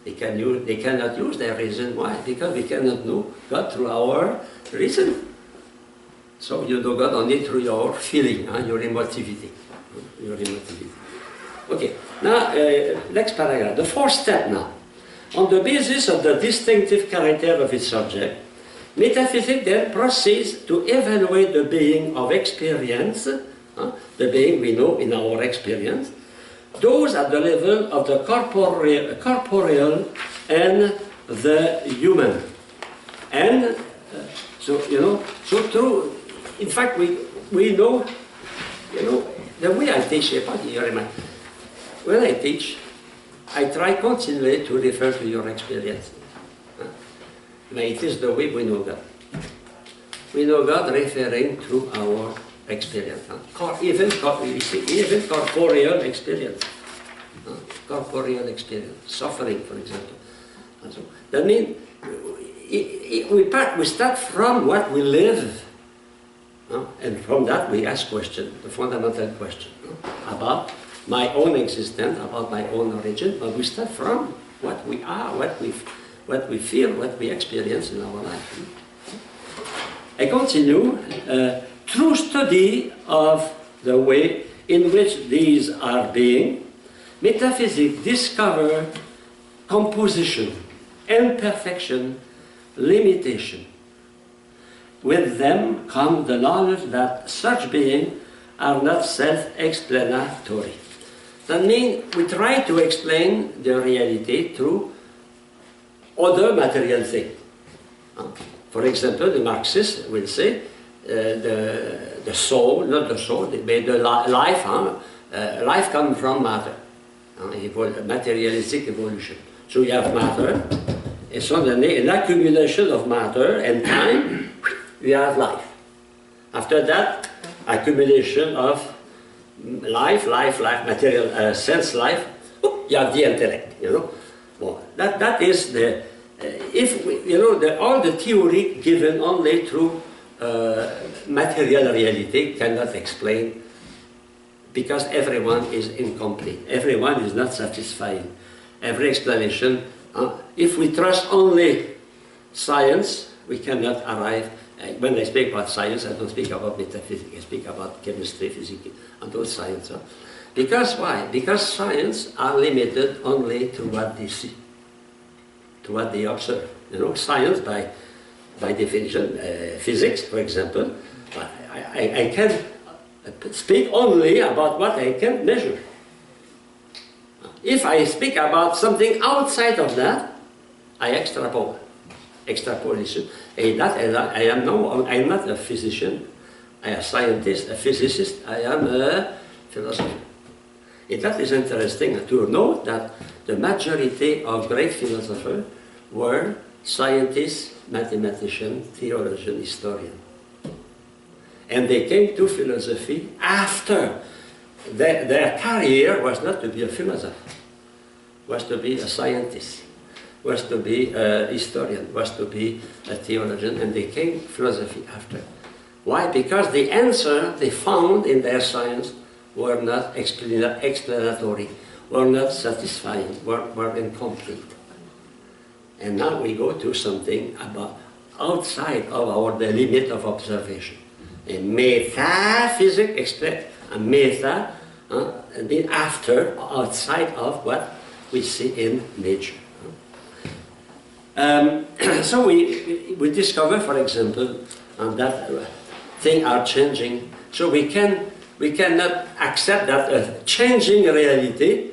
they cannot use their reason. Why? Because we cannot know God through our reason. So you know God only through your feeling, your emotivity. Okay, now next paragraph, the fourth step now. On the basis of the distinctive character of its subject, metaphysics then proceeds to evaluate the being of experience, the being we know in our experience, those at the level of the corporeal and the human. And so, you know, so through, in fact, we know, you know, the way I teach, when I teach, I try continually to refer to your experience. But it is the way we know God. We know God referring to our experience. Even corporeal experience. Corporeal experience. Suffering, for example. And so, that means we start from what we live. And from that we ask questions, the fundamental question about my own existence, about my own origin, but we start from what we are, what we feel, what we experience in our life. I continue, through study of the way in which these are being, metaphysics discover composition, imperfection, limitation. With them come the knowledge that such beings are not self-explanatory. That means we try to explain the reality through other material things. For example, the Marxists will say the soul, not the soul, but the life. Life comes from matter, materialistic evolution. So you have matter, and suddenly an accumulation of matter and time, you have life. After that, accumulation of life, material sense life, you have the intellect, you know. Well, that is the, if we, you know, all the theory given only through material reality cannot explain, because everyone is incomplete. Everyone is not satisfying. Every explanation, if we trust only science, we cannot arrive. When I speak about science, I don't speak about metaphysics, I speak about chemistry, physics, and those sciences. Because why? Because science are limited only to what they see, to what they observe. You know, science by definition, physics, for example, I can speak only about what I can measure. If I speak about something outside of that, I extrapolate. extrapolation. And that, and I am no, I'm not a physician, I am a scientist, a physicist, I am a philosopher. And that is interesting to note that the majority of great philosophers were scientists, mathematicians, theologians, historians. And they came to philosophy after their career was not to be a philosopher, was to be a scientist, was to be a historian, was to be a theologian, and they came to philosophy after. Why? Because the answer they found in their science were not explanatory, were not satisfying, were incomplete. And now we go to something about outside of the limit of observation. A metaphysics explains a meta, and then after, outside of what we see in nature. So we discover, for example, that things are changing. So we cannot accept that a changing reality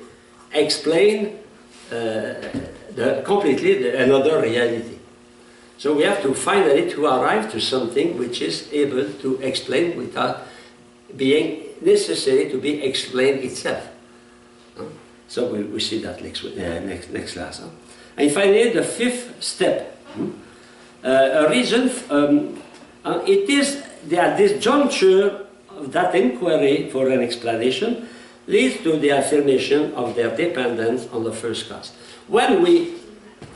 explain completely another reality. So we have to finally to arrive to something which is able to explain without being necessary to be explained itself. So we see that next class. And finally, the fifth step. A reason, it is that this juncture of that inquiry for an explanation leads to the affirmation of their dependence on the first cause. When we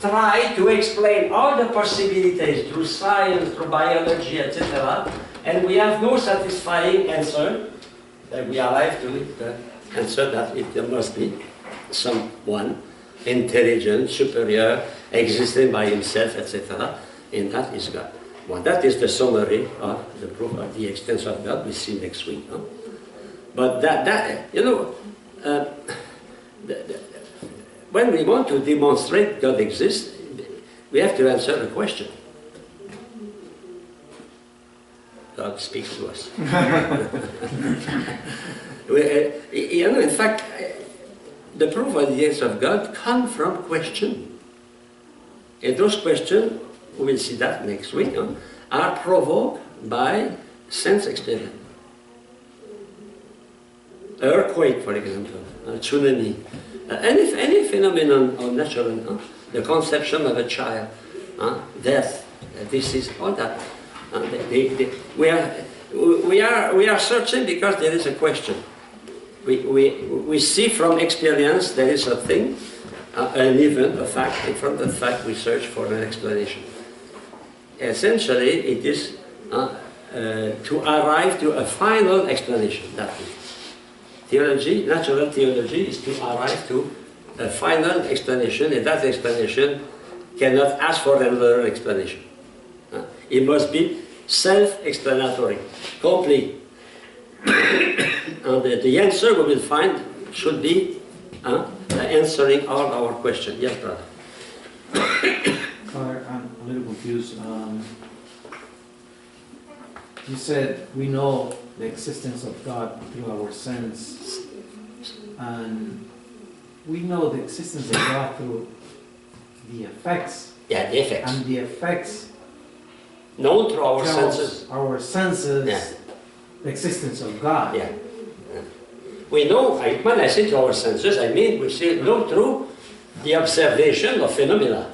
try to explain all the possibilities through science, through biology, etc., and we have no satisfying answer, then we arrive to the answer that there must be someone intelligent, superior, existing by himself, etc., and that is God. Well, that is the summary of the proof of the existence of God. We see next week. Huh? But when we want to demonstrate God exists, we have to answer a question. God speaks to us. In fact, the proof of the existence of God comes from question. And those questions, we will see that next week, are provoked by sense experience. Earthquake, for example, tsunami, any phenomenon of natural, the conception of a child, death, disease, all that. We are searching because there is a question. We see from experience there is a thing, an event, a fact, and from that fact we search for an explanation. Essentially, it is to arrive to a final explanation. That is. Theology, natural theology, is to arrive to a final explanation, and that explanation cannot ask for another explanation. It must be self-explanatory, complete. And the answer we will find should be answering all our questions. Yes, brother? Father, I'm a little confused. You said we know the existence of God through our sense, and we know the existence of God through the effects. Yeah, the effects. And the effects known through our tell senses. our senses, Yeah. the existence of God. Yeah. We know, when I say through our senses, I mean we know through the observation of phenomena.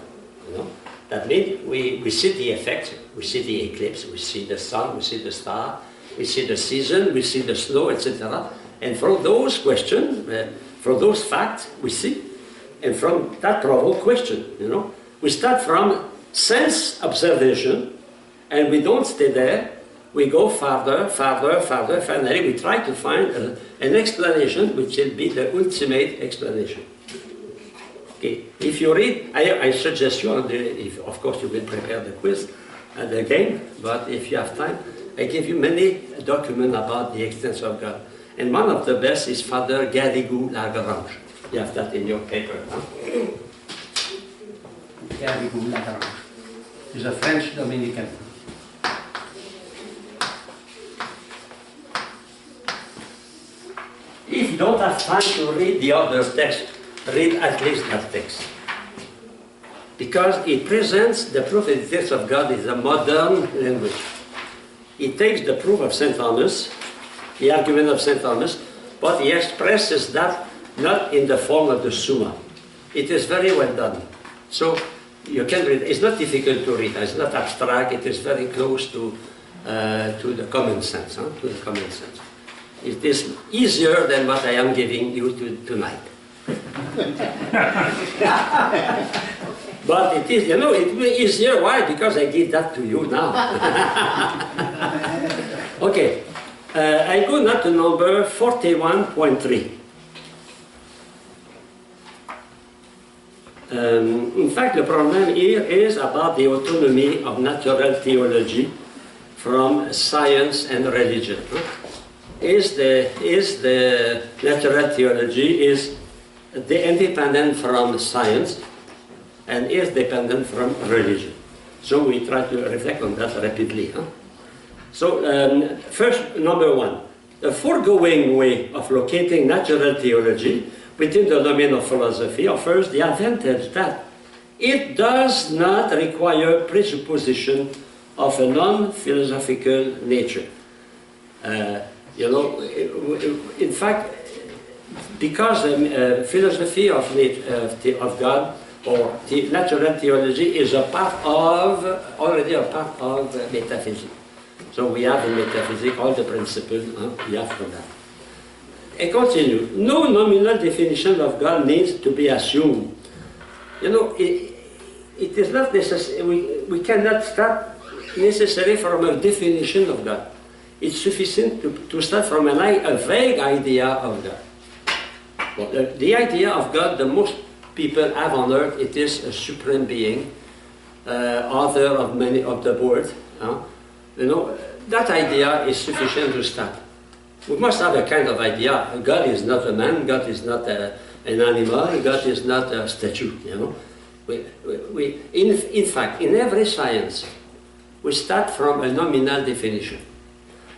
That means we see the effects, we see the eclipse, we see the sun, we see the star, we see the season, we see the snow, etc. And from those questions, from those facts, we see, and from that provoke question, we start from sense observation, and we don't stay there. We go farther, farther, farther. Finally, we try to find an explanation which will be the ultimate explanation. Okay. If you read, I suggest you, of course you will prepare the quiz and the game, but if you have time, I give you many documents about the existence of God. And one of the best is Father Garrigou-Lagrange. You have that in your paper. Huh? Garrigou-Lagrange. He's a French Dominican. If you don't have time to read the other text, read at least that text. because it presents the proof in the text of God in a modern language. It takes the proof of St. Thomas, the argument of St. Thomas, but he expresses that not in the form of the Summa. It is very well done. So you can read. It's not difficult to read. It's not abstract. It is very close to the common sense. To the common sense. It is easier than what I am giving you tonight. But it is, it will be easier. Why? Because I give that to you now. Okay. I go now to number 41.3. In fact, the problem here is about the autonomy of natural theology from science and religion. Is the natural theology is independent from science and is dependent from religion? So we try to reflect on that rapidly. So first, number one, the foregoing way of locating natural theology within the domain of philosophy offers the advantage that it does not require presupposition of a non-philosophical nature. In fact, because the philosophy of God or natural theology is already a part of metaphysics. So we have in metaphysics all the principles we have for that. I continue. No nominal definition of God needs to be assumed. It is not necessary. We cannot start necessarily from a definition of God. It's sufficient to start from a vague idea of God. Well, the idea of God, the most people have on earth, it is a supreme being, author of many of the words. That idea is sufficient to start. We must have a kind of idea. God is not a man, God is not an animal, God is not a statue, In fact, in every science, we start from a nominal definition.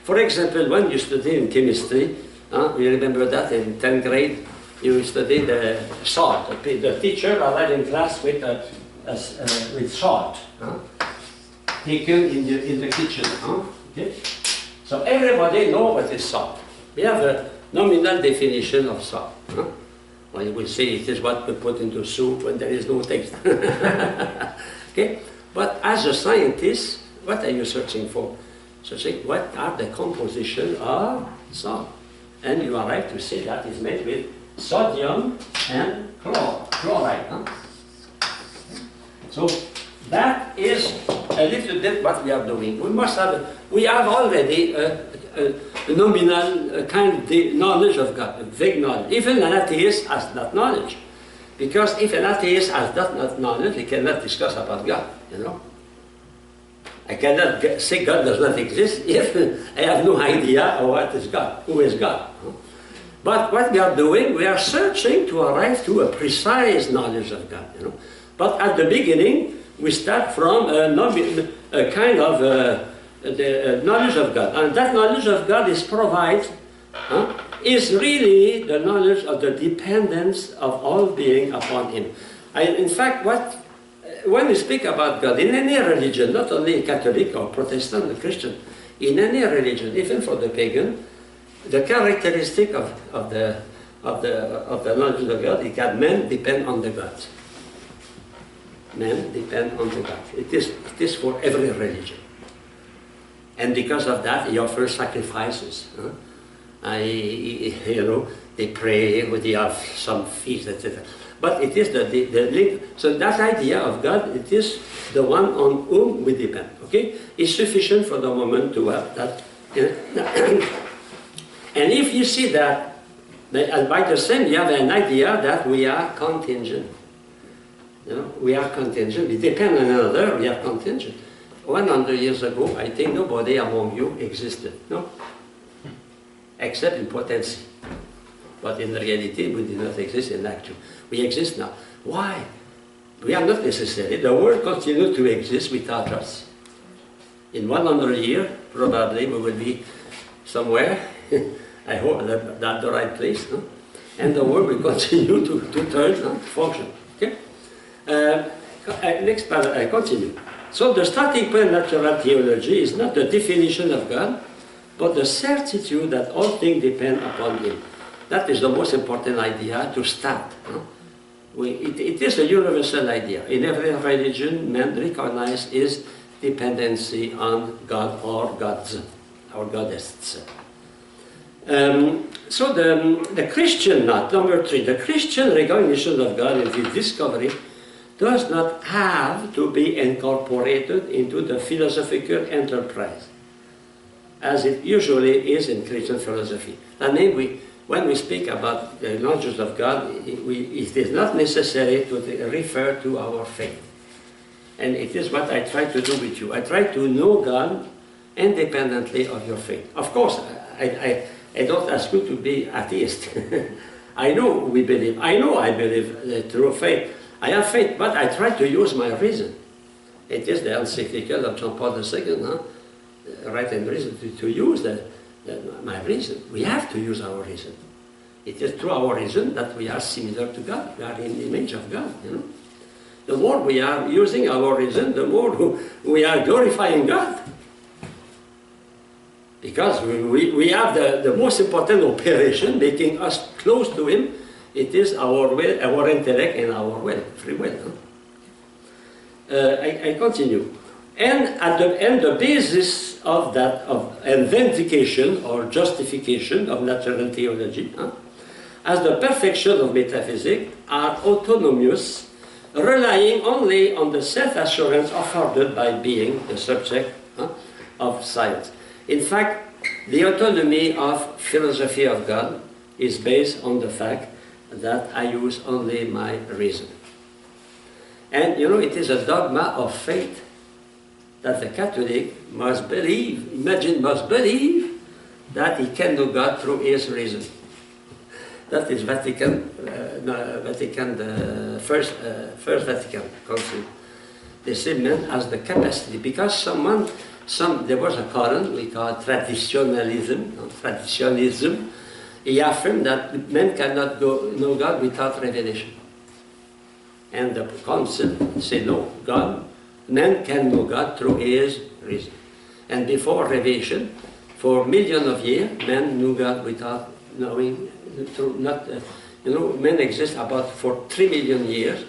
For example, when you study in chemistry, you remember that in 10th grade, you study the salt. The teacher arrived in class with salt, taken in the kitchen. Okay? So everybody knows what is salt. We have a nominal definition of salt. Well, you will say it is what we put into soup when there is no taste. Okay? But as a scientist, what are you searching for? Searching what are the composition of salt? And you arrive to say that is made with sodium and chloride. So that is a little bit what we are doing. We have already a nominal kind of knowledge of God, a vague knowledge. Even an atheist has that knowledge. Because if an atheist has that knowledge, he cannot discuss about God, I cannot say God does not exist if I have no idea of what is God, who is God. But what we are doing, we are searching to arrive to a precise knowledge of God. But at the beginning, we start from a kind of the knowledge of God. And that knowledge of God is really the knowledge of the dependence of all being upon Him. In fact, when we speak about God, in any religion, not only Catholic or Protestant or Christian, in any religion, even for the pagan, the characteristic of the knowledge of God is that men depend on the gods. Men depend on the gods. It is for every religion. And because of that, he offers sacrifices. They pray, they have some feast, etc. But it is the link. So that idea of God, it is the one on whom we depend. Okay? It's sufficient for the moment to have that. And if you see that, and by the same, you have an idea that we are contingent. We are contingent. We depend on another, we are contingent. 100 years ago, I think nobody among you existed, no? Except in potency. But in reality, we did not exist in actual. We exist now. Why? We are not necessary. The world continues to exist without us. In 100 years, probably we will be somewhere. I hope that's the right place. And the world will continue to turn, to function. Okay? next part, I continue. So the starting point of natural theology is not the definition of God, but the certitude that all things depend upon Him. That is the most important idea to start. It is a universal idea. In every religion, man recognizes his dependency on God or gods, or goddesses. So the Christian, number 3, the Christian recognition of God and His discovery does not have to be incorporated into the philosophical enterprise, as it usually is in Christian philosophy. I mean, when we speak about the knowledge of God, it is not necessary to refer to our faith. And it is what I try to do with you. I try to know God independently of your faith. Of course, I don't ask you to be atheist. I know we believe. I know I believe through faith. I have faith, but I try to use my reason. It is the encyclical of John Paul II, right and reason, to use my reason. We have to use our reason. It is through our reason that we are similar to God. We are in the image of God. You know? The more we are using our reason, the more we are glorifying God. Because we have the most important operation making us close to Him. It is our will, our intellect, and our will, free will. I continue. And at the end, the basis of that, and vindication or justification of natural theology, as the perfection of metaphysics, are autonomous, relying only on the self-assurance afforded by being the subject of science. In fact, the autonomy of philosophy of God is based on the fact that I use only my reason. And you know, it is a dogma of faith that the Catholic must believe, must believe that he can know God through his reason. That is Vatican, the First Vatican Council. They say man has the capacity, because there was a current we call traditionalism. He affirmed that man cannot know God without revelation. And the council said no, man can know God through his reason. And before revelation, for millions of years, man knew God without knowing, men exist about for 3 million years,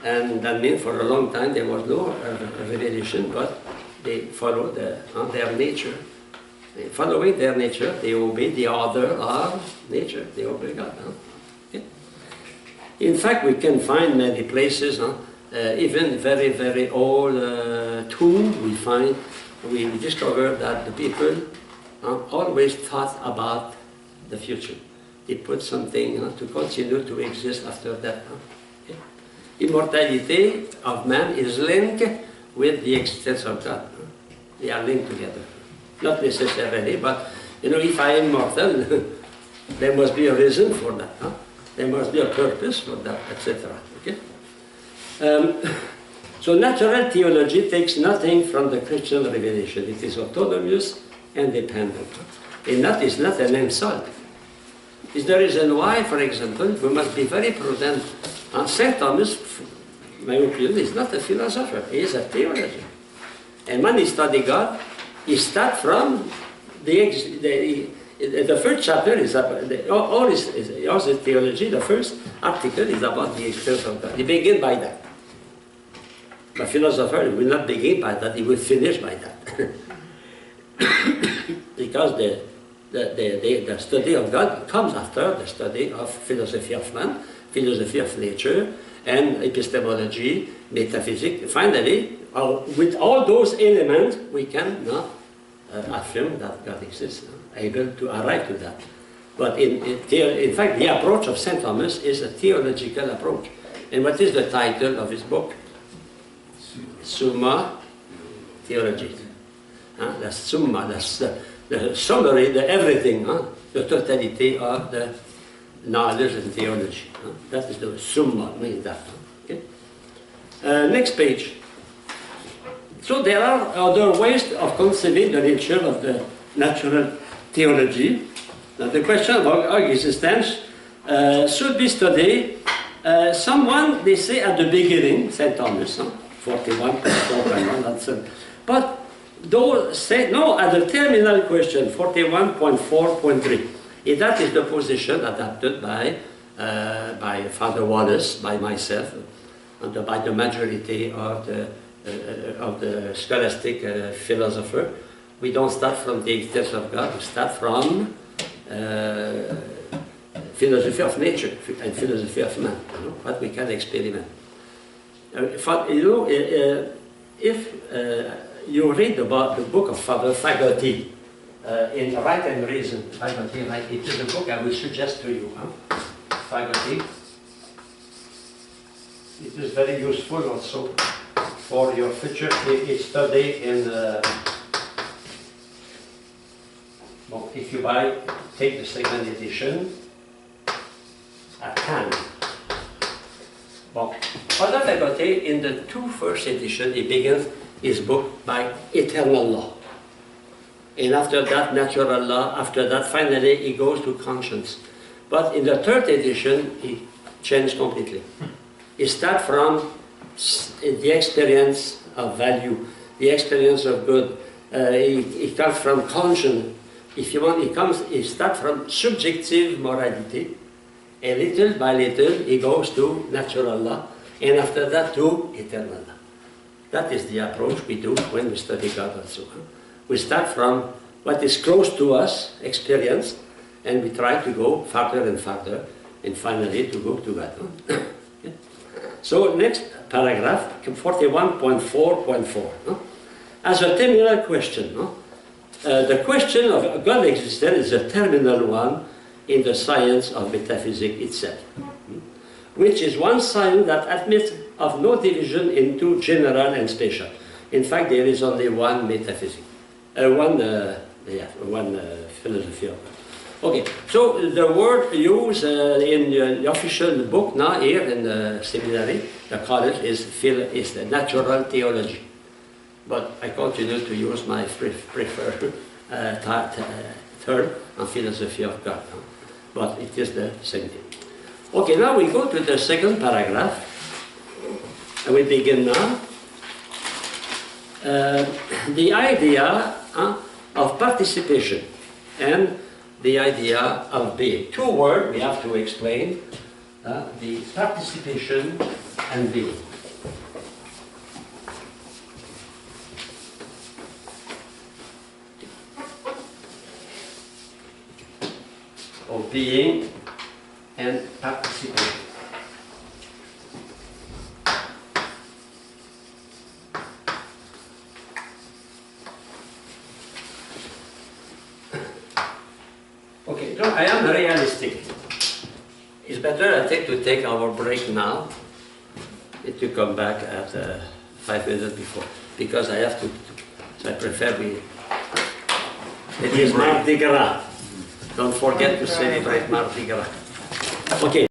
and that means for a long time there was no revelation, but they followed their nature. Following their nature, they obey the order of nature. They obey God. Okay? In fact, we can find many places, even very, very old tombs, we discover that the people always thought about the future. They put something to continue to exist after that. Okay? Immortality of man is linked with the existence of God. They are linked together. Not necessarily, but if I am mortal, there must be a reason for that. There must be a purpose for that, etc. Okay? So natural theology takes nothing from the Christian revelation. It is autonomous and dependent. And that is not an insult. It's the reason why, for example, we must be very prudent. St. Thomas, my opinion, is not a philosopher. He is a theologian. And when he studies God, he starts from the first chapter is about all his theology. The first article is about the existence of God. He begins by that. A philosopher will not begin by that. He will finish by that, because the study of God comes after the study of philosophy of man, philosophy of nature, and epistemology, metaphysics. Finally, with all those elements, we can affirm that God exists, able to arrive to that. But in fact, the approach of St. Thomas is a theological approach. And what is the title of his book? Summa Theology. The summa, the summary, the everything, the totality of the knowledge and theology. That is the summa, means that. Okay? Next page. So there are other ways of conceiving the nature of the natural theology. Now the question of our existence should be studied Someone, they say at the beginning, St. Thomas, 41.4.1, that's it. But those say, no, at the terminal question, 41.4.3. That is the position adopted by Father Wallace, by myself, and by the majority of the scholastic philosopher. We don't start from the existence of God, we start from philosophy of nature and philosophy of man, what we can experiment. If you read about the book of Father Fagotti in Right and Reason, Fagotti, right? It is a book I will suggest to you. Fagotti. It is very useful also for your future study in. Well, if you take the second edition at Cannes. Well, Father Fagotti, in the two first editions, he begins his book by eternal law. And after that, natural law. After that, finally, he goes to conscience. But in the third edition, he changed completely. He starts from the experience of value, the experience of good. He comes from conscience. If you want, he starts from subjective morality, and little by little he goes to natural law, and after that to eternal law. That is the approach we do when we study God also. We start from what is close to us, experience, and we try to go farther and farther, and finally to go to God. Okay. So next paragraph, 41.4.4. As a terminal question, the question of God's existence is a terminal one in the science of metaphysics itself, which is one science that admits of no division into general and special. In fact, there is only one metaphysics, one philosophy of God. Okay, so the word used in the official book now here in the seminary, the college, is the natural theology. But I continue to use my preferred term on philosophy of God. But it is the same thing. Okay, now we go to the second paragraph. And we begin now. The idea of participation and the idea of being. Two words we have to explain. The participation and being. Of being and participation. Okay, so I am realistic. It's better I think to take our break now and to come back at 5 minutes before, because I have to, so I prefer we, it is Mardi Gras. Don't forget to celebrate Mardi Gras. Okay.